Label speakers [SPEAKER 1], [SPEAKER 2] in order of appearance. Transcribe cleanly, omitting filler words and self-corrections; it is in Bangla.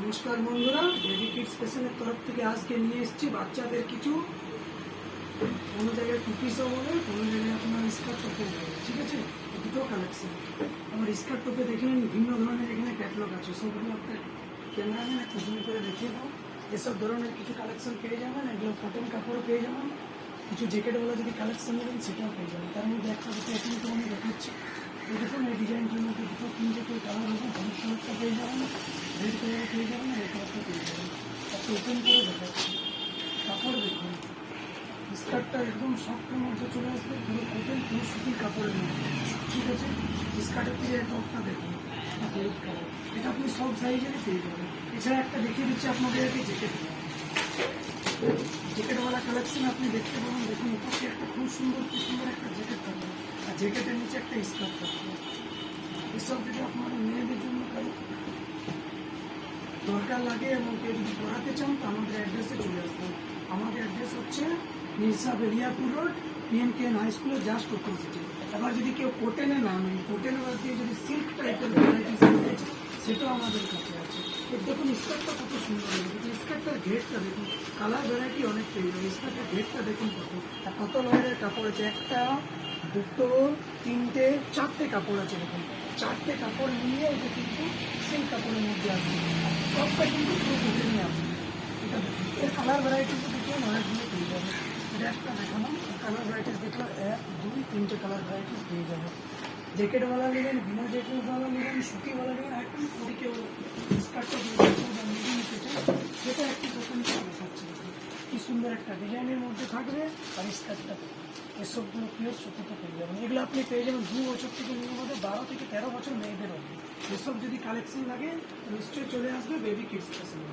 [SPEAKER 1] নমস্কার বন্ধুরা, বেবি কিডস ফ্যাশনের তরফ থেকে আজকে নিয়ে এসেছি বাচ্চাদের কিছু কোনো জায়গায় কুকিজও বলে, কোনো জায়গায় আপনার স্কার্ট টপও বলে। ঠিক আছে, দুটো কালেকশন। আমার স্কার্ট টপে দেখলেন ভিন্ন ধরনের এখানে ক্যাটলগ আছে, সবগুলো আপনার ক্যামেরাম্যান একটু জুম করে দেখিয়ে দাও। এসব ধরনের কিছু কালেকশন পেয়ে যাবেন, এগুলো কটন কাপড়ও পেয়ে যাবেন। কিছু জ্যাকেটওয়ালা যদি কালেকশন নেবেন সেটাও পেয়ে যাবেন। তার মধ্যে একটা দুটো এখন তো আমি দেখাচ্ছি। এই দেখুন, এই ডিজাইনটার মধ্যে দুটো তিনটে করে কালার হবে। হলুদ কালারটা পেয়ে যাবেন, রেড কালার পেয়ে যাবেন, আর এই কালারটা পেয়ে যাবেন। একটা ওপেন করে দেখাচ্ছি। কাপড় দেখুন, স্কার্টটা একদম সফটের মধ্যে চলে আসবে, পুরো কটন, পুরো সুতির কাপড়ের মধ্যে। ঠিক আছে, স্কার্টের থেকে টপটা দেখুন, হলুদ কালার। এটা আপনি সব সাইজেরই পেয়ে যাবেন। এছাড়া একটা দেখিয়ে দিচ্ছি আপনাদেরকে জ্যাকেট। জ্যাকেটওয়ালা কালেকশন আপনি দেখতে পাবেন। দেখুন, উপরে একটা খুব সুন্দর একটা জ্যাকেট থাকবে, আর জ্যাকেটের নিচে একটা স্কার্ট থাকবে। এসব যদি আপনাদের মেয়েদের জন্য দরকার লাগে এবং কেউ যদি পড়াতে চান তো আমাদের অ্যাড্রেসে চলে আসবেন। আমাদের অ্যাড্রেস হচ্ছে Mirza Beliapur road, PNKN high স্কুলের জাস্ট অপোজিটে। এবার যদি কেউ কোটেনে না নেয়, কোটেনে বাদ দিয়ে যদি সিল্ক টাইপের ভ্যারাইটিস নিতে চায় সেটাও আমাদের কাছে আছে। এর দেখুন স্কার্টটা কত সুন্দর লাগে, দেখুন স্কার্টটার ঘেরটা দেখুন, কালার ভ্যারাইটি অনেক পেয়ে যাবে। স্কার্টের ঘেরটা দেখুন কত, আর কত লেয়ারের কাপড় আছে। একটা, দুটো, তিনটে, চারটে কাপড় আছে। দেখুন, চারটে কাপড় নিয়ে এটা কিন্তু সিল্ক কাপড়ের মধ্যে আসবে। টপটা কিন্তু পুরো ঘুরে নিয়ে আসবে। এটা দেখুন, এর কালার ভ্যারাইটিসও দেখলাম অনেকগুলো পেয়ে যাবে। এটা একটা দেখালাম, কালার ভ্যারাইটিস দেখলাম 1, 2, 3টে কালার ভ্যারাইটিস পেয়ে যাবে। জ্যাকেটওয়ালা নেবেন, বিনা জ্যাকেটওয়ালা নেবেন, সুতিওয়ালা নেবেন, একদম পরিকেও স্কার্টটা দিয়ে মিডিয়ে নিতে চাই সেটা একটু দোকান করে দেখাচ্ছি। কি সুন্দর একটা ডিজাইনের মধ্যে থাকবে, আর স্কার্টটা এসবগুলো পিওর সুতিতে পেয়ে যাবেন। এগুলো আপনি পেয়ে যাবেন 2 বছর থেকে নিয়ে মধ্যে 12 থেকে 13 বছর মেয়েদের অবধি। এসব যদি কালেকশন লাগে নিশ্চয়ই চলে আসবে বেবি কিডস ফ্যাশনে।